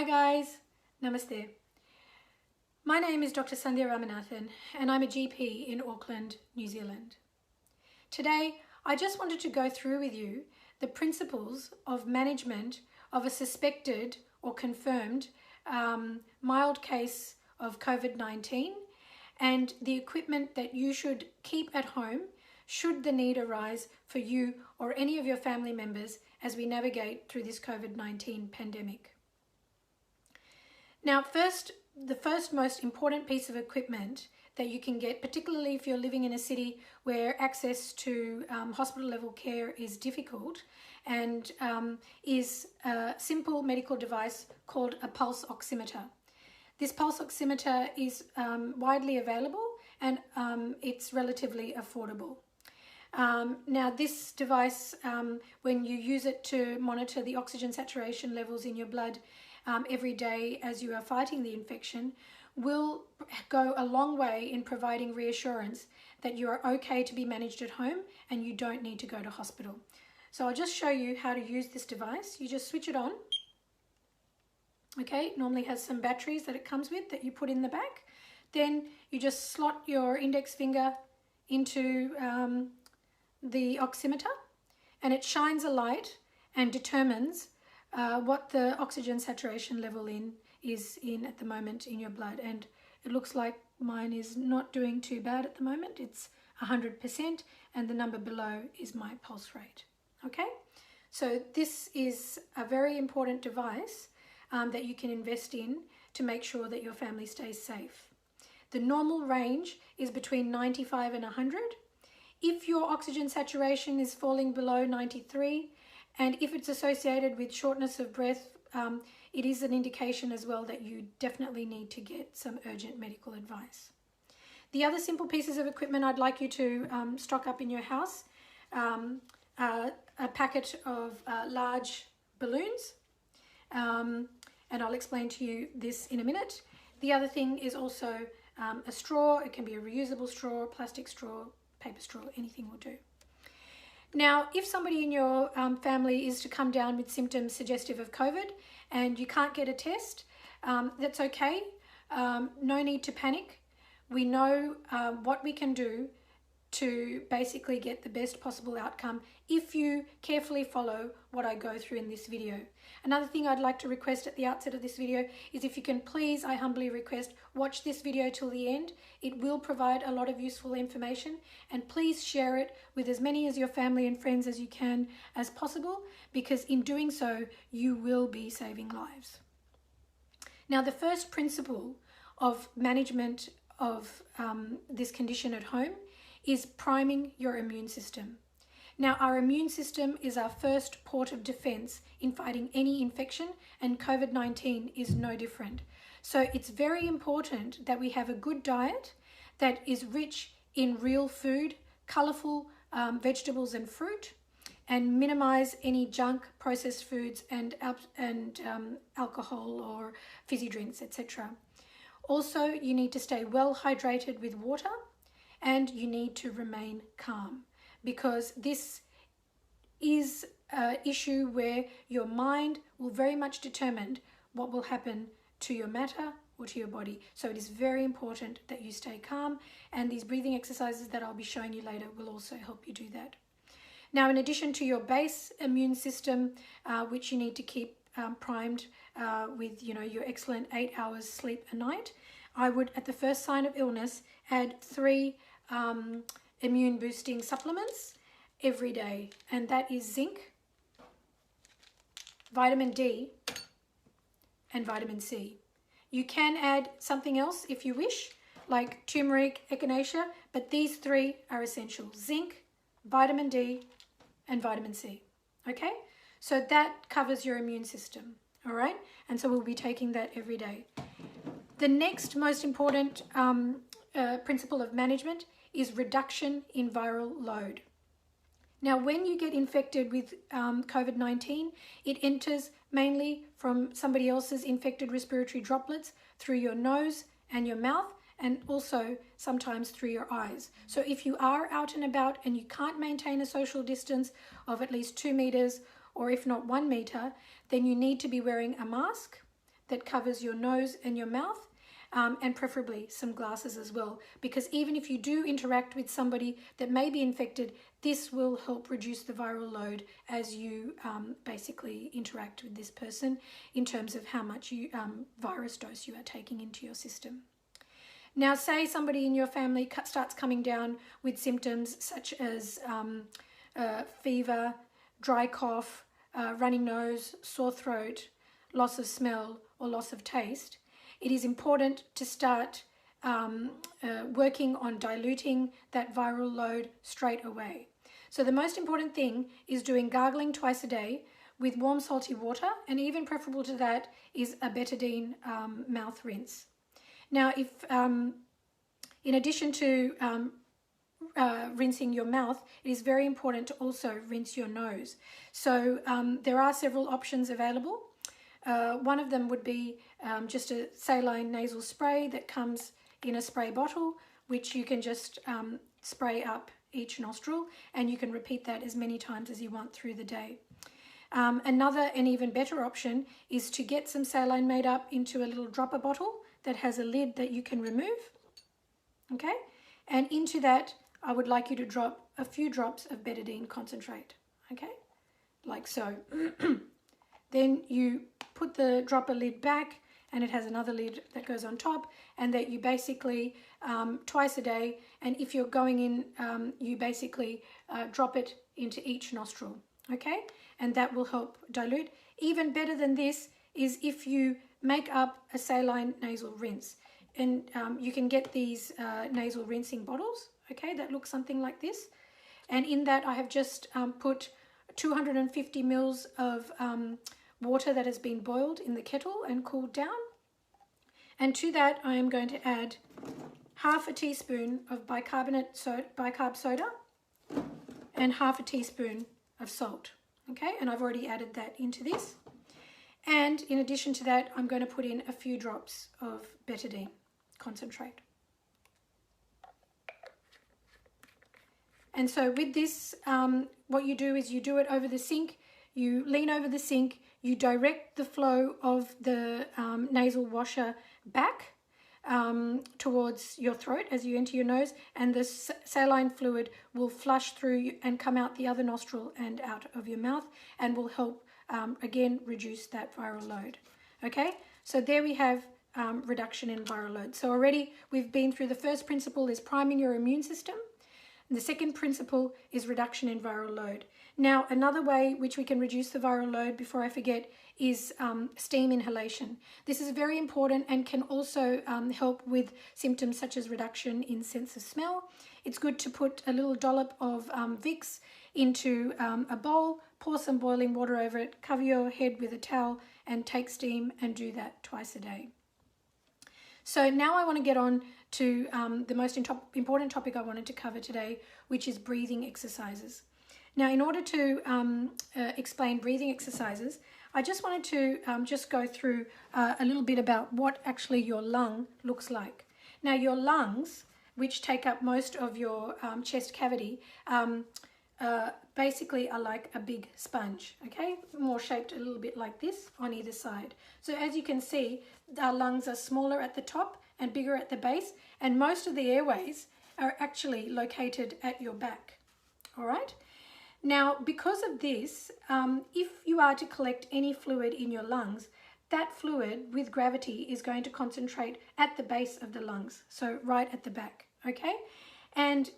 Hi guys, Namaste. My name is Dr. Sandhya Ramanathan and I'm a GP in Auckland, New Zealand. Today, I just wanted to go through with you the principles of management of a suspected or confirmed mild case of COVID-19 and the equipment that you should keep at home should the need arise for you or any of your family members as we navigate through this COVID-19 pandemic. Now, the first most important piece of equipment that you can get, particularly if you're living in a city where access to hospital level care is difficult, and is a simple medical device called a pulse oximeter. This pulse oximeter is widely available and it's relatively affordable. Now this device, when you use it to monitor the oxygen saturation levels in your blood every day as you are fighting the infection, will go a long way in providing reassurance that you are okay to be managed at home and you don't need to go to hospital. So I'll just show you how to use this device. You just switch it on. Okay, it normally has some batteries that it comes with that you put in the back. Then you just slot your index finger into the oximeter and it shines a light and determines what the oxygen saturation level is at the moment in your blood. And it looks like mine is not doing too bad at the moment. It's 100% and the number below is my pulse rate. Okay, so this is a very important device that you can invest in to make sure that your family stays safe. The normal range is between 95 and 100. If your oxygen saturation is falling below 93, and if it's associated with shortness of breath, it is an indication as well that you definitely need to get some urgent medical advice. The other simple pieces of equipment I'd like you to stock up in your house, a packet of large balloons, and I'll explain to you this in a minute. The other thing is also a straw. It can be a reusable straw, plastic straw, paper straw, anything will do. Now, if somebody in your family is to come down with symptoms suggestive of COVID and you can't get a test, that's okay. No need to panic. We know what we can do to basically get the best possible outcome if you carefully follow what I go through in this video. Another thing I'd like to request at the outset of this video is if you can please, I humbly request, watch this video till the end. It will provide a lot of useful information, and please share it with as many of your family and friends as you can as possible, because in doing so you will be saving lives. Now, the first principle of management of this condition at home is priming your immune system. Now, our immune system is our first port of defense in fighting any infection, and COVID-19 is no different. So it's very important that we have a good diet that is rich in real food, colorful vegetables and fruit, and minimize any junk, processed foods and alcohol or fizzy drinks, etc. Also, you need to stay well hydrated with water, and you need to remain calm, because this is an issue where your mind will very much determine what will happen to your matter or to your body. So it is very important that you stay calm, and these breathing exercises that I'll be showing you later will also help you do that. Now, in addition to your base immune system, which you need to keep primed with your excellent 8 hours sleep a night, I would, at the first sign of illness, add 3 immune boosting supplements every day, and that is zinc, vitamin D, and vitamin C. You can add something else if you wish, like turmeric, echinacea, but these 3 are essential: zinc, vitamin D, and vitamin C. Okay, so that covers your immune system. All right, and so we'll be taking that every day. The next most important principle of management is reduction in viral load. Now, when you get infected with COVID-19, it enters mainly from somebody else's infected respiratory droplets through your nose and your mouth, and also sometimes through your eyes. So if you are out and about and you can't maintain a social distance of at least 2 meters, or if not 1 meter, then you need to be wearing a mask that covers your nose and your mouth, and preferably some glasses as well, because even if you do interact with somebody that may be infected, this will help reduce the viral load as you basically interact with this person in terms of how much virus dose you are taking into your system. Now, say somebody in your family starts coming down with symptoms such as fever, dry cough, running nose, sore throat, loss of smell or loss of taste. It is important to start working on diluting that viral load straight away. So the most important thing is doing gargling twice a day with warm salty water, and even preferable to that is a betadine mouth rinse. Now, if in addition to rinsing your mouth, it is very important to also rinse your nose. So there are several options available. One of them would be just a saline nasal spray that comes in a spray bottle, which you can just spray up each nostril, and you can repeat that as many times as you want through the day. Another and even better option is to get some saline made up into a little dropper bottle that has a lid that you can remove. Okay, and into that I would like you to drop a few drops of betadine concentrate. Okay, like so. Then you put the dropper lid back, and it has another lid that goes on top, and that you basically twice a day, and if you're going in, you basically drop it into each nostril. Okay, and that will help dilute. Even better than this is if you make up a saline nasal rinse, and you can get these nasal rinsing bottles, okay, that look something like this, and in that I have just put 250 mils of water that has been boiled in the kettle and cooled down, and to that I am going to add half a teaspoon of bicarb soda and half a teaspoon of salt. Okay, and I've already added that into this, and in addition to that I'm going to put in a few drops of betadine concentrate. And so with this, what you do is you do it over the sink. You lean over the sink, you direct the flow of the nasal washer back towards your throat as you enter your nose, and the saline fluid will flush through and come out the other nostril and out of your mouth, and will help again reduce that viral load. Okay, so there we have reduction in viral load. So already we've been through the first principle is priming your immune system. And the second principle is reduction in viral load. Now, another way which we can reduce the viral load, before I forget, is steam inhalation. This is very important and can also help with symptoms such as reduction in sense of smell. It's good to put a little dollop of Vicks into a bowl, pour some boiling water over it, cover your head with a towel and take steam, and do that twice a day. So now I want to get on to the most important topic I wanted to cover today, which is breathing exercises. Now, in order to explain breathing exercises, I just wanted to just go through a little bit about what actually your lung looks like. Now, your lungs, which take up most of your chest cavity, basically are like a big sponge, okay? More shaped a little bit like this on either side. So as you can see, our lungs are smaller at the top and bigger at the base, and most of the airways are actually located at your back, all right? Now, because of this, if you are to collect any fluid in your lungs, that fluid with gravity is going to concentrate at the base of the lungs, so right at the back, okay? And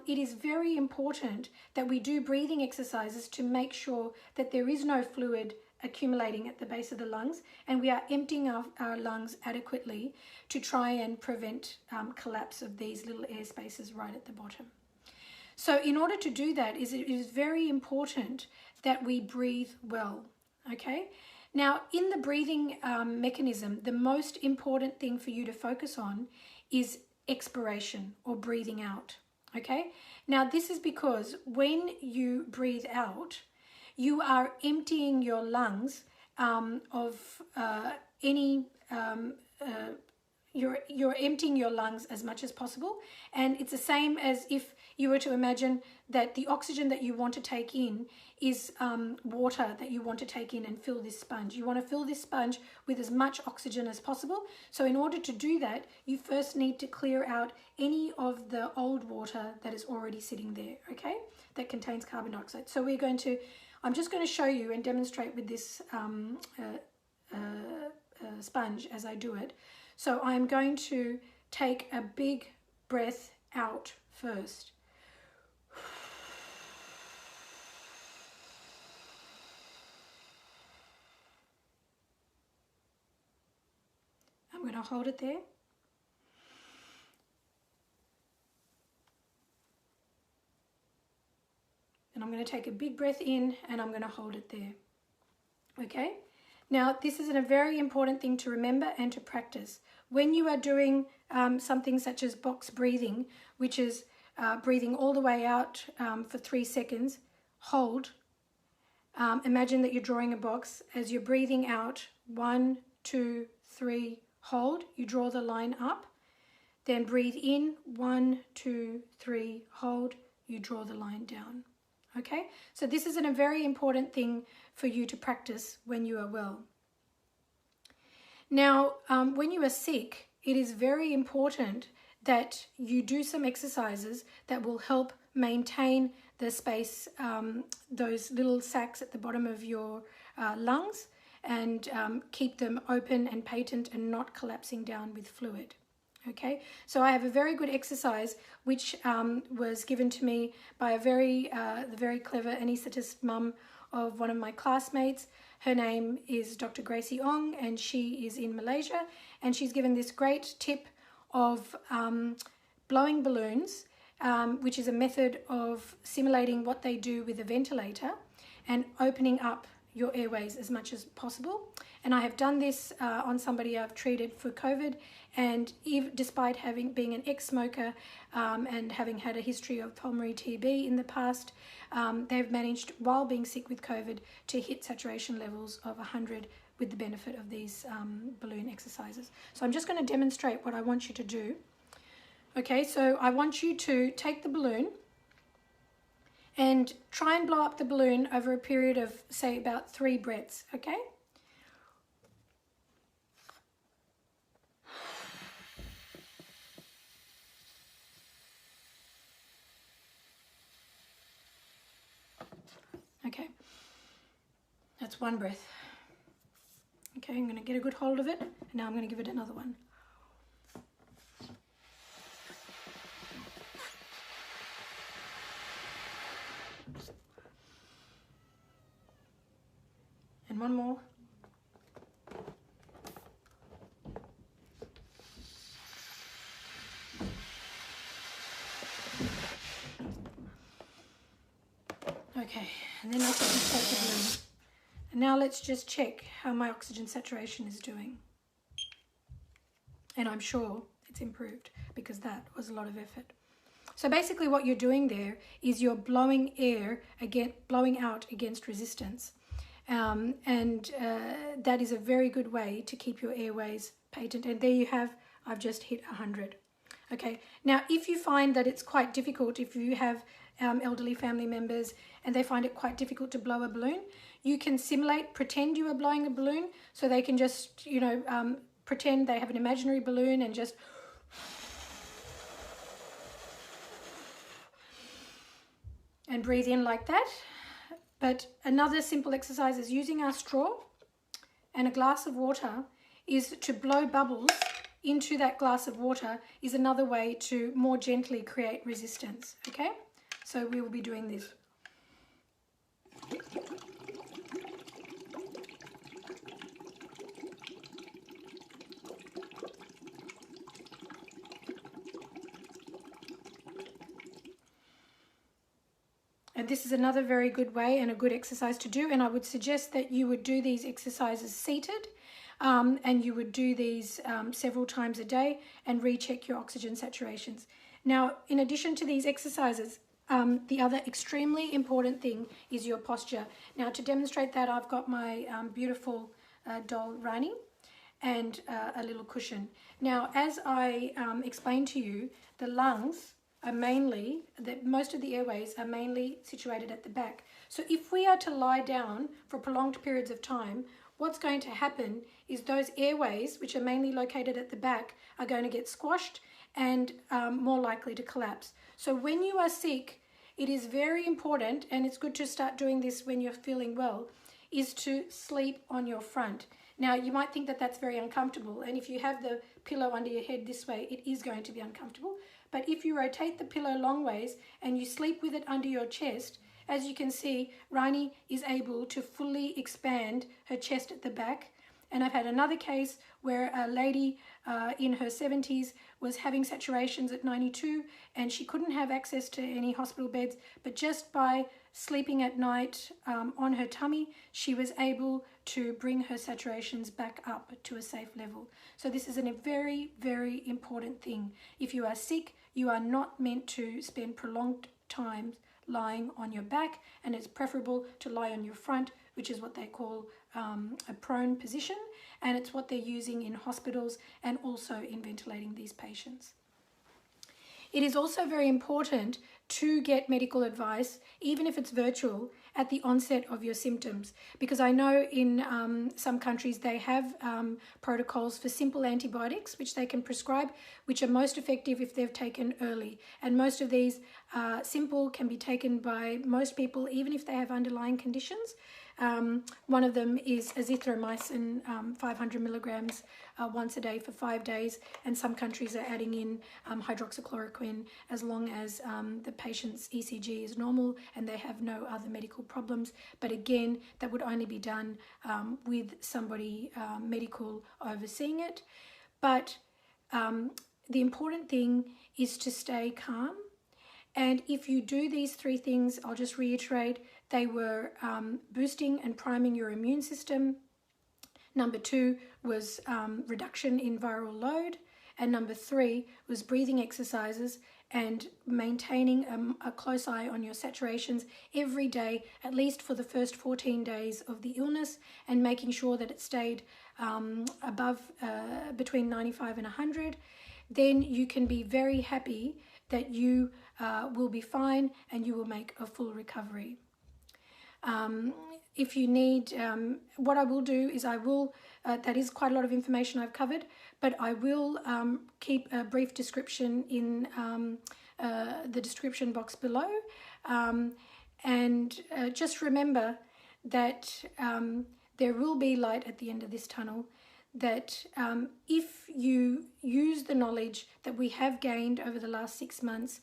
it is very important that we do breathing exercises to make sure that there is no fluid accumulating at the base of the lungs, and we are emptying our lungs adequately to try and prevent collapse of these little air spaces right at the bottom. So in order to do that, it is very important that we breathe well, okay? Now, in the breathing mechanism, the most important thing for you to focus on is expiration, or breathing out, okay? Now, this is because when you breathe out, you are emptying your lungs of any you're emptying your lungs as much as possible. And it's the same as if you were to imagine that the oxygen that you want to take in is water that you want to take in and fill this sponge. You want to fill this sponge with as much oxygen as possible. So in order to do that, you first need to clear out any of the old water that is already sitting there, okay, that contains carbon dioxide. So I'm just going to show you and demonstrate with this sponge as I do it. So I'm going to take a big breath out first. I'm going to hold it there. And I'm going to take a big breath in and I'm going to hold it there. Okay? Now, this is a very important thing to remember and to practice. When you are doing something such as box breathing, which is breathing all the way out for 3 seconds, hold. Imagine that you're drawing a box. As you're breathing out, 1, 2, 3, hold. You draw the line up. Then breathe in, 1, 2, 3, hold. You draw the line down. Okay, so this is a very important thing for you to practice when you are well. Now, when you are sick, it is very important that you do some exercises that will help maintain the space, those little sacs at the bottom of your lungs, and keep them open and patent and not collapsing down with fluid. Okay, so I have a very good exercise which was given to me by the very clever anaesthetist mum of one of my classmates. Her name is Dr. Gracie Ong, and she is in Malaysia, and she's given this great tip of blowing balloons, which is a method of simulating what they do with a ventilator and opening up your airways as much as possible. And I have done this on somebody I've treated for COVID, and despite being an ex-smoker and having had a history of pulmonary TB in the past, they've managed, while being sick with COVID, to hit saturation levels of 100 with the benefit of these balloon exercises. So I'm just going to demonstrate what I want you to do. Okay, so I want you to take the balloon and try and blow up the balloon over a period of, say, about 3 breaths, okay? Okay, that's 1 breath. Okay, I'm going to get a good hold of it, and now I'm going to give it another one. And 1 more. Okay, and then I can just take the balloon. And now let's just check how my oxygen saturation is doing. And I'm sure it's improved, because that was a lot of effort. So basically what you're doing there is you're blowing blowing out against resistance. That is a very good way to keep your airways patent. And there you have, I've just hit 100. Okay, now if you find that it's quite difficult, if you have elderly family members and they find it quite difficult to blow a balloon, you can pretend you are blowing a balloon, so they can just, pretend they have an imaginary balloon and just and breathe in like that. But another simple exercise is using our straw and a glass of water is to blow bubbles into that glass of water, is another way to more gently create resistance, okay? So we will be doing this. And this is another very good way and a good exercise to do. And I would suggest that you would do these exercises seated, and you would do these several times a day and recheck your oxygen saturations. Now, in addition to these exercises, the other extremely important thing is your posture. Now, to demonstrate that, I've got my beautiful doll Rani, and a little cushion. Now, as I explained to you, the lungs are mainly, most of the airways are mainly situated at the back. So if we are to lie down for prolonged periods of time, what's going to happen is those airways, which are mainly located at the back, are going to get squashed and more likely to collapse. So when you are sick, it is very important, and it's good to start doing this when you're feeling well, is to sleep on your front. Now, you might think that that's very uncomfortable, and if you have the pillow under your head this way, it is going to be uncomfortable. But if you rotate the pillow long ways and you sleep with it under your chest, as you can see, Rainey is able to fully expand her chest at the back. And I've had another case where a lady in her 70s was having saturations at 92, and she couldn't have access to any hospital beds, but just by sleeping at night on her tummy, she was able to bring her saturations back up to a safe level. So this is a very, very important thing. If you are sick, you are not meant to spend prolonged time lying on your back, and it's preferable to lie on your front, which is what they call a prone position, and it's what they're using in hospitals and also in ventilating these patients. It is also very important to get medical advice, even if it's virtual, at the onset of your symptoms, because I know in some countries they have protocols for simple antibiotics which they can prescribe, which are most effective if they're taken early. And most of these simple can be taken by most people, even if they have underlying conditions. One of them is azithromycin, 500 milligrams once a day for 5 days, and some countries are adding in hydroxychloroquine as long as the patient's ECG is normal and they have no other medical problems. But again, that would only be done with somebody medical overseeing it. But the important thing is to stay calm. And if you do these three things, I'll just reiterate, they were boosting and priming your immune system. Number 2 was reduction in viral load. And number 3 was breathing exercises and maintaining a close eye on your saturations every day, at least for the first 14 days of the illness, and making sure that it stayed above between 95 and 100. Then you can be very happy that you will be fine and you will make a full recovery. If you need, what I will do is I will, that is quite a lot of information I've covered, but I will keep a brief description in the description box below. And just remember that there will be light at the end of this tunnel, that if you use the knowledge that we have gained over the last 6 months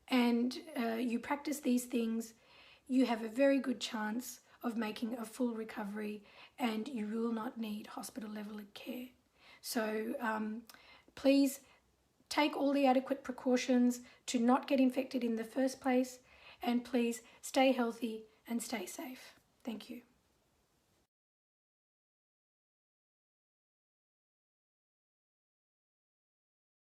and you practice these things, you have a very good chance of making a full recovery and you will not need hospital level care. So please take all the adequate precautions to not get infected in the first place, and please stay healthy and stay safe. Thank you.